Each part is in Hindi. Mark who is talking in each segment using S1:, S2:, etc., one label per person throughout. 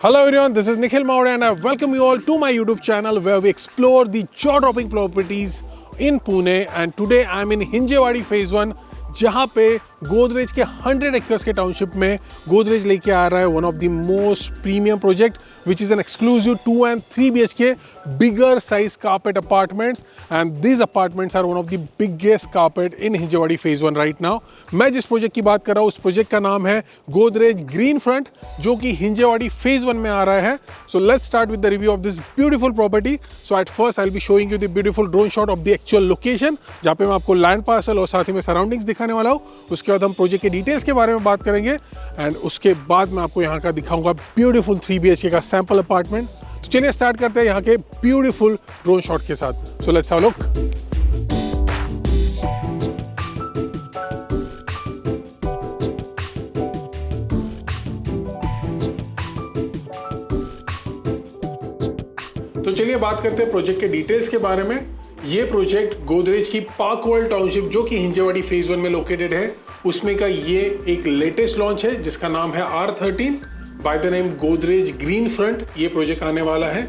S1: Hello everyone, this is Nikhil Maurya and I welcome you all to my YouTube channel where we explore the jaw-dropping properties in Pune, and today I am in Hinjewadi Phase 1 जहाँ पे गोदरेज के 100 एकर्स के टाउनशिप में गोदरेज लेके आ रहा है one of the most premium project which is an exclusive 2 and 3 BHK bigger size carpet apartments, and these apartments are one of the biggest carpet in Hinjewadi phase 1 right now. मैं जिस प्रोजेक्ट की बात कर रहा हूँ उस प्रोजेक्ट का नाम है गोदरेज ग्रीन फ्रंट, जो कि हिंजेवाड़ी फेज 1 में आ रहा है। So let's start with the review of this beautiful property. So at first I will be showing you the beautiful drone shot of the actual location, जहाँ पे मैं आपको लैंड पार्सल और साथ ही में सराउंडिंग्स दिखाने वाला हूँ। उसके बाद हम प्रोजेक्ट के डिटेल्स के बारे में बात करेंगे एंड उसके बाद मैं आपको यहाँ का दिखाऊंगा ब्यूटीफुल 3 BHK का सैंपल अपार्टमेंट। तो चलिए स्टार्ट करते हैं यहाँ के ब्यूटीफुल ड्रोन शॉट के साथ। So let's have a look. तो चलिए बात करते हैं प्रोजेक्ट के डिटेल्स के बारे में। ये प्रोजेक्ट गोदरेज की पार्क वर्ल्ड टाउनशिप जो कि हिंजेवाड़ी फेज 1 में लोकेटेड है, उसमें का ये एक लेटेस्ट लॉन्च है जिसका नाम है R13 by the name Godrej green front. ये प्रोजेक्ट आने वाला है।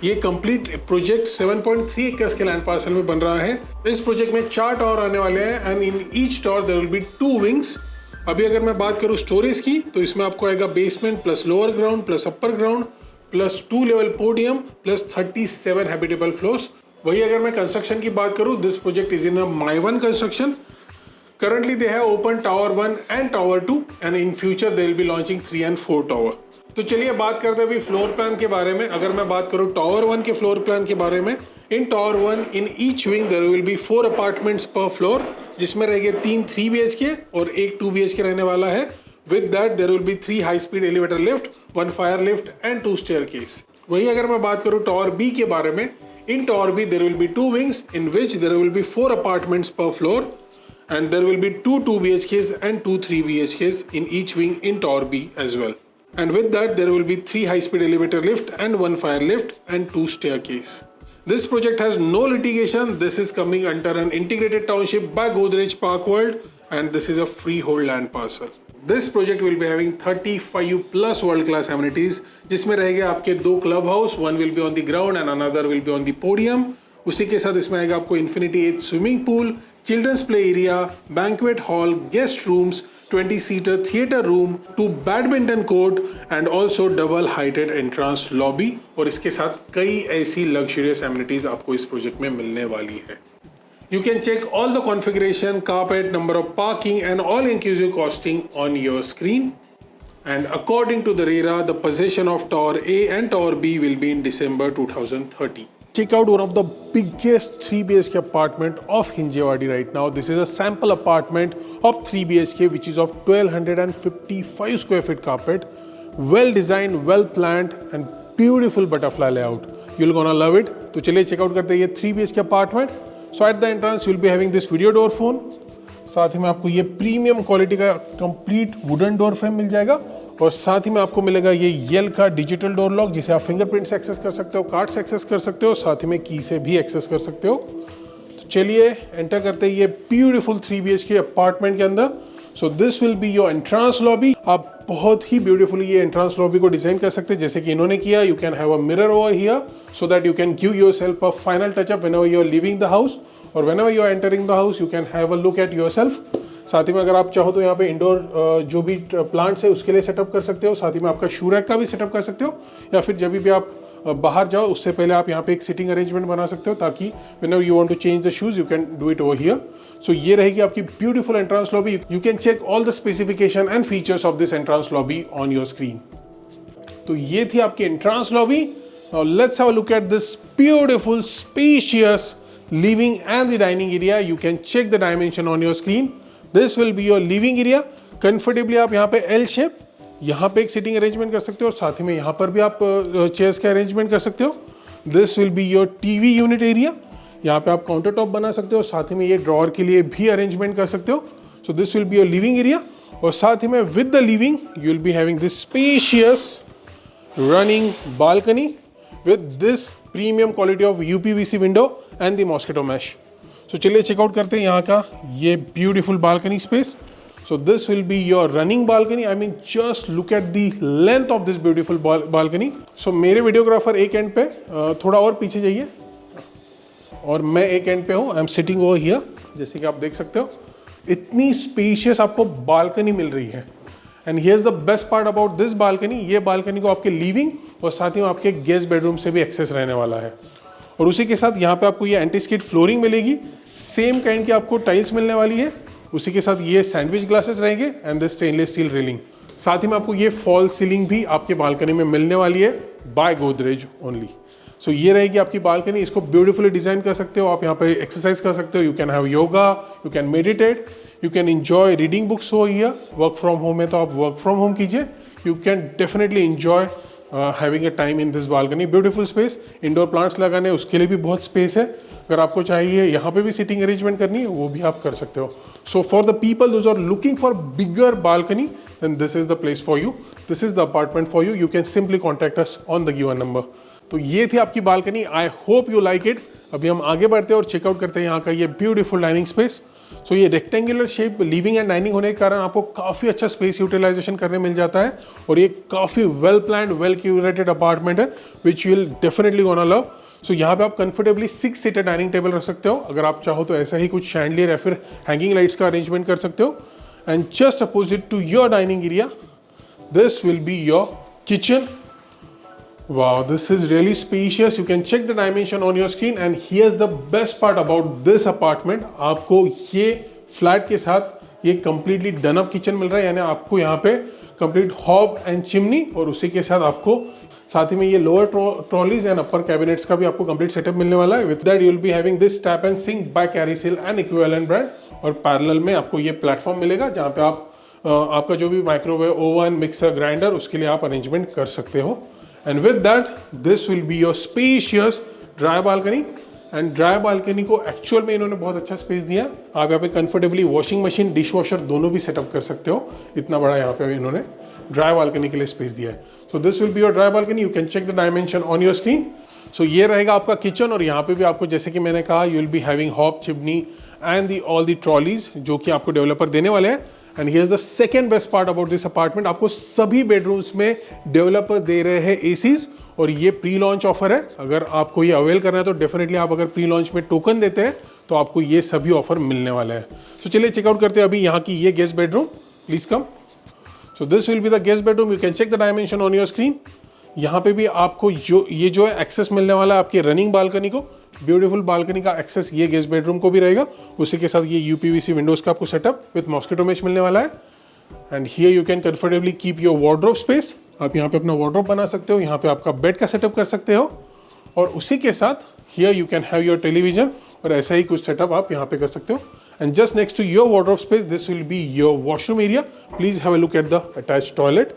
S1: ये कंप्लीट प्रोजेक्ट 7.3 एकर्स के लैंड पार्सल में बन रहा है। इस प्रोजेक्ट में 4 टावर आने वाले हैं and in each tower there will be 2 wings. अभी अगर मैं बात करूँ स्टोरेज की तो इसमें आपको आएगा basement plus lower ground plus upper ground plus 2 level podium plus 37 habitable floors. वही अगर मैं कंस्ट्रक्शन की बात करूं, this project is in a माई1 construction. Currently they have open tower 1 and tower 2 and in future they will be launching 3 and 4 tower. तो चलिए बात करते हैं अभी फ्लोर प्लान के बारे में। अगर मैं बात करूं टावर 1 के फ्लोर प्लान के बारे में, in tower 1 in each wing there will be 4 apartments per floor, जिसमें रहेंगे 3 3 BHK और एक 2 BHK रहने वाला है। With that there will be 3 high-speed elevator lift, 1 fire lift and 2 staircase। वही अगर मैं बात करूँ टावर B के बारे में, in tower B there will be 2 wings in which there will be 4 apartments per floor and there will be 2 2 BHKs and 2 3 BHKs in each wing in tower B as well। And with that there will be 3 high-speed elevator lift and 1 fire lift and 2 staircase। This project has no litigation. This is coming under an integrated township by Godrej Park World and this is a freehold land parcel। This project will be having 35 plus world class amenities, जिसमें रहेंगे आपके 2 club house, one will be on the ground and another will be on the podium। उसी के साथ इसमें आएगा आपको infinity 8 swimming pool, children's play area, banquet hall, guest rooms, 20-seater theatre room, 2 badminton court and also double heighted entrance lobby. और इसके साथ कई ऐसी लग्जरियस एमिनिटीज आपको इस प्रोजेक्ट में मिलने वाली है। You can check all the configuration, carpet, number of parking and all inclusive costing on your screen. And according to the RERA, the possession of Tower A and Tower B will be in December 2030. Check out one of the biggest 3 BHK apartment of Hinjewadi right now. This is a sample apartment of 3 BHK which is of 1255 square feet carpet, well designed, well planned and beautiful butterfly layout. You're gonna love it. तो चलिए check out करते हैं ये 3 BHK apartment। So at the entrance you will be having this video door phone, साथ ही में आपको ये प्रीमियम क्वालिटी का कंप्लीट वुडन डोर फ्रेम मिल जाएगा और साथ ही में आपको मिलेगा ये येल का डिजिटल डोर लॉक, जिसे आप फिंगरप्रिंट से एक्सेस कर सकते हो, कार्ड से एक्सेस कर सकते हो, साथ ही में की से भी एक्सेस कर सकते हो। तो चलिए एंटर करते हैं ये ब्यूटीफुल 3 BHK अपार्टमेंट के अंदर। So this will be your entrance lobby. आप बहुत ही ब्यूटीफुली ये एंट्रांस लॉबी को डिजाइन कर सकते हैं जैसे कि इन्होंने किया। You can have a mirror over here so that you can give yourself a final touchup whenever you are living the house और whenever you are entering the house you can have a look at yourself. साथ ही में अगर आप चाहो तो यहाँ पे इंडोर जो भी प्लांट्स है उसके लिए सेटअप कर सकते हो। साथ ही में आपका शू रैक का भी सेटअप कर सकते हो, या फिर जब भी आप बाहर जाओ उससे पहले आप यहाँ पे एक सिटिंग अरेंजमेंट बना सकते हो ताकि whenever you want to change the shoes you can do it over here. So ये रहेगी आपकी beautiful entrance lobby. You can check all the specification and features of this entrance lobby on your screen. तो ये थी आपकी entrance lobby. Now let's have a look at this beautiful spacious living and the dining area. You can check the dimension on your screen. This will be your living area. Comfortably आप यहाँ पे L shape, यहाँ पे एक sitting arrangement कर सकते हो और साथ ही में यहाँ पर भी आप chairs का arrangement कर सकते हो। This will be your TV unit area. यहाँ पे आप काउंटर टॉप बना सकते हो, साथ ही में ये ड्रॉअर के लिए भी अरेंजमेंट कर सकते हो। So this will be your living area और साथ ही में with the living you will be having this spacious running balcony with this premium quality of UPVC window and the mosquito mesh. So चलिए चेकआउट करते हैं यहाँ का ये beautiful balcony space. So this will be your running balcony. I mean, just look at the length of this beautiful balcony. So मेरे वीडियोग्राफर एक एंड पे, थोड़ा और पीछे जाइए, और मैं एक एंड पे हूँ. I am sitting over here. जैसे कि आप देख सकते हो, इतनी स्पेशियस आपको बालकनी मिल रही है. And here is the best part about this balcony. ये बालकनी को आपके लिविंग और साथ ही आपके गेस्ट बेडरूम से भी एक्सेस रहने वाला है. और उसी के साथ यहाँ पे आपको ये एंटी स्किड फ्लोरिंग मिलेगी. सेम काइंड की आपको टाइल्स मिलने वाली है. उसी के साथ ये सैंडविच ग्लासेस रहेंगे and the stainless steel railing. साथ ही में आपको ये फॉल सीलिंग भी आपके बालकनी में मिलने वाली है बाय गोदरेज ओनली. सो ये रहेगी आपकी बालकनी. इसको ब्यूटीफुली डिजाइन कर सकते हो आप. यहाँ पे एक्सरसाइज कर सकते हो. You can have yoga, you can meditate, you can enjoy reading books हो हियर. वर्क फ्रॉम होम है तो आप वर्क फ्रॉम होम कीजिए. You can definitely enjoy having a time in this balcony. Beautiful space. Indoor plants लगाने उसके लिए भी बहुत स्पेस है. अगर आपको चाहिए यहाँ पे भी सीटिंग अरेंजमेंट करनी है वो भी आप कर सकते हो. So for the people those are looking for bigger balcony, then this is the place for you. This is the apartment for you. You can simply contact us on the given number. तो ये थी आपकी balcony. I hope you like it. अभी हम आगे बढ़ते हैं और चेकआउट करते हैं यहाँ का ये ब्यूटीफुल डाइनिंग स्पेस. सो ये rectangular shape living and dining होने के कारण आपको काफ़ी अच्छा स्पेस यूटिलाइजेशन करने मिल जाता है. और ये काफ़ी well planned, well curated apartment है which you will definitely gonna love. So यहाँ पे आप कंफर्टेबली 6 सीटर डाइनिंग टेबल रख सकते हो. अगर आप चाहो तो ऐसा ही कुछ शैंडलियर या फिर हैंगिंग लाइट्स का अरेंजमेंट कर सकते हो. And just opposite to your dining area, this will be your kitchen. Wow, this is really spacious. You can check the dimension on your screen. And here's the best part about this apartment. आपको ये फ्लैट के साथ ये completely done up kitchen मिल रहा है. यानी आपको यहाँ पे complete hob and chimney, और उसी के साथ आपको साथ ही में ये lower trolleys and upper cabinets का भी आपको complete setup मिलने वाला है. With that you will be having this tap and sink by Caricel and equivalent brand. और parallel में आपको ये platform मिलेगा जहाँ पे आप आपका जो भी माइक्रोवेव, ओवन, मिक्सर, ग्राइंडर उसके लिए आप अरेंजमेंट कर सकते हो. And with that, this will be your spacious dry balcony. And dry balcony को एक्चुअल में इन्होंने बहुत अच्छा स्पेस दिया. आप यहाँ पे comfortably washing machine, dish washer दोनों भी सेटअप कर सकते हो. इतना बड़ा यहाँ पे इन्होंने ड्राई बालकनी के लिए स्पेस दिया है. So this will be your dry balcony. You can check the dimension on your screen. So ये रहेगा आपका किचन. और यहाँ पे भी आपको जैसे कि मैंने कहा, you will be having hob, chimney and all the trolleys जो कि आपको डेवलपर देने वाले हैं. And here is the second best part about this apartment. आपको सभी बेडरूम्स में डेवलपर दे रहे हैं एसीज. और ये प्री लॉन्च ऑफर है. अगर आपको ये अवेल करना है तो डेफिनेटली आप अगर प्री लॉन्च में टोकन देते हैं तो आपको ये सभी ऑफर मिलने वाले हैं. सो चलिए चेकआउट करते हैं अभी यहाँ की ये guest bedroom. Please come. So this will be the guest bedroom. You can check the dimension on your screen. यहाँ पे भी आपको जो है एक्सेस मिलने वाला है आपकी रनिंग बालकनी को. ब्यूटीफुल बालकनी का एक्सेस ये गेस्ट बेडरूम को भी रहेगा. उसी के साथ ये यूपीवीसी विंडोज का आपको सेटअप विथ मॉस्किटो मेश मिलने वाला है. And here you can comfortably keep your wardrobe space. आप यहाँ पे अपना वार्डरोब बना सकते हो. यहाँ पे आपका बेड का सेटअप कर सकते हो. और उसी के साथ here you can have your television. और ऐसा ही कुछ सेटअप आप यहाँ पे कर सकते हो. And just next to your wardrobe space this will be your washroom area. Please have a look at the attached toilet.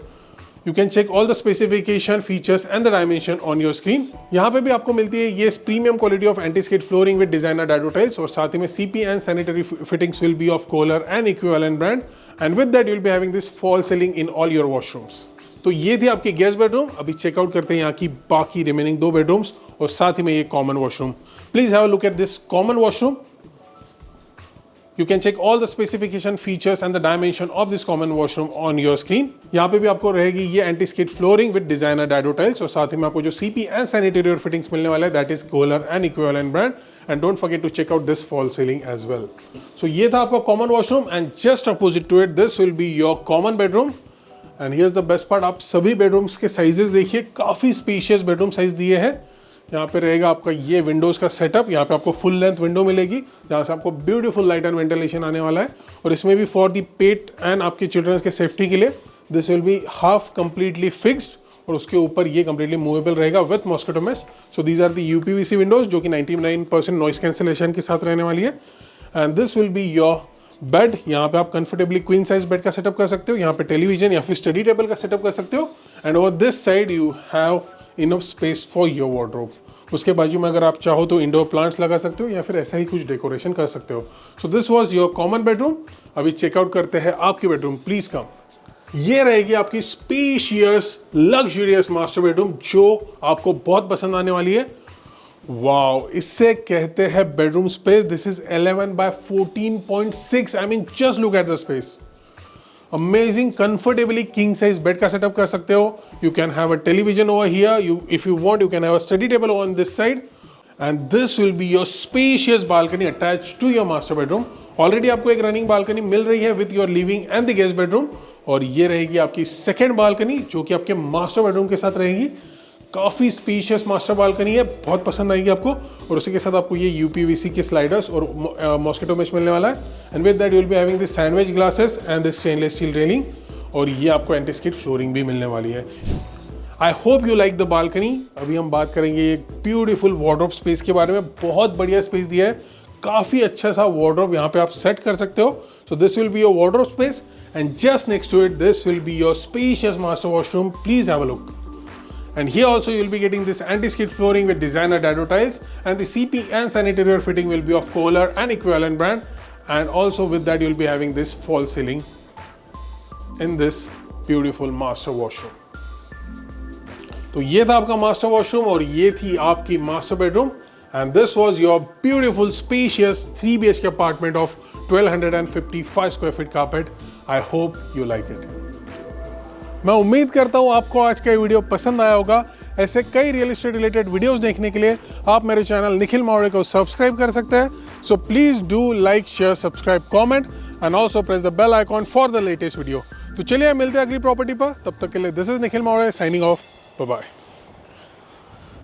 S1: You can check all the specification, features and the dimension on your screen. यहाँ पे भी आपको मिलती है ये premium quality of anti-skid flooring with designer dado tiles. और साथ ही में CP and sanitary fittings will be of Kohler and equivalent brand. And with that you'll be having this fall ceiling in all your washrooms. तो ये थी आपकी गेस्ट बेडरूम. अभी चेकआउट करते हैं यहाँ की बाकी रिमेनिंग 2 बेडरूम्स और साथ ही में ये common washroom. Please have a look at this common washroom. You can check all the specification, features and the dimension of this common washroom on your screen. यहाँ पे भी आपको रहेगी ये anti skid flooring with designer dado tiles. और साथ ही में आपको जो CP एंड सैनिटरी फिटिंग्स मिलने वाला है that is Kohler and equivalent brand. And don't forget to check out this fall ceiling as well. So ये था आपका common washroom. And just opposite to it this will be your common bedroom. And here is the best part. आप सभी बेडरूम्स के साइजेस देखिए. काफी स्पेशियस बेडरूम साइज दिए हैं. यहाँ पे रहेगा आपका ये विंडोज़ का सेटअप. यहाँ पे आपको फुल लेंथ विंडो मिलेगी जहाँ से आपको ब्यूटीफुल लाइट एंड वेंटिलेशन आने वाला है. और इसमें भी फॉर दी पेट एंड आपके चिल्ड्रंस के सेफ्टी के लिए this will be half completely fixed. और उसके ऊपर ये कम्प्लीटली मूवेबल रहेगा with mosquito mesh. So these are the UPVC windows जो कि 99% नॉइस कैंसिलेशन के साथ रहने वाली है. And this will be your bed. यहाँ पे आप कंफर्टेबली क्वीन साइज बेड का सेटअप कर सकते हो. यहाँ पे टेलीविजन या फिर स्टडी टेबल का सेटअप कर सकते हो. And over this side you have enough space for your wardrobe. उसके बाजू में अगर आप चाहो तो इंडोर प्लांट्स लगा सकते हो या फिर ऐसा ही कुछ डेकोरेशन कर सकते हो. So this was your common bedroom. अभी चेकआउट करते हैं आपकी बेडरूम. प्लीज कम. ये रहेगी आपकी स्पेशियस लग्जरियस मास्टर बेडरूम जो आपको बहुत पसंद आने वाली है. वाओ, इससे कहते हैं bedroom space. This is 11 by 14.6. I mean just look at the space. Amazing comfortably king size bed का सेटअप कर सकते हो. You can have a television over here, if you want you can have a study table on this side, and this will be your spacious balcony attach to your master bedroom. Already आपको एक रनिंग बालकनी मिल रही है with your living and the guest bedroom, और ये रहेगी आपकी सेकेंड बालकनी जो कि आपके मास्टर बेडरूम के साथ रहेगी. काफ़ी स्पेशियस मास्टर बालकनी है, बहुत पसंद आएगी आपको. और उसी के साथ आपको ये यूपीवीसी के स्लाइडर्स और मॉस्किटो मेश मिलने वाला है. And with that you will be having this sandwich glasses and this stainless steel railing, और ये आपको एंटी स्किड फ्लोरिंग भी मिलने वाली है. आई hope you like the balcony. अभी हम बात करेंगे एक ब्यूटीफुल वार्डरोब स्पेस के बारे में. बहुत बढ़िया स्पेस दिया है, काफ़ी अच्छा सा वार्डरोब यहाँ पे आप सेट कर सकते हो. So this will be your wardrobe space, and just next to it this will be your spacious master washroom. Please have a look. And here also you will be getting this anti-skid flooring with designer dado tiles, and the CP and sanitary fitting will be of Kohler and equivalent brand, and also with that you will be having this false ceiling in this beautiful master washroom. तो ये था आपका मास्टर वॉशरूम और ये थी आपकी master bedroom, and this was your beautiful spacious 3 BHK apartment of 1255 square feet carpet. I hope you like it. मैं उम्मीद करता हूँ आपको आज का वीडियो पसंद आया होगा. ऐसे कई रियल एस्टेट रिलेटेड वीडियोस देखने के लिए आप मेरे चैनल निखिल मावड़े को सब्सक्राइब कर सकते हैं. So please do like, share, subscribe, comment and also press the bell icon for the latest video. तो चलिए मिलते हैं अगली प्रॉपर्टी पर. तब तक के लिए this is Nikhil Mawde signing off. Bye bye.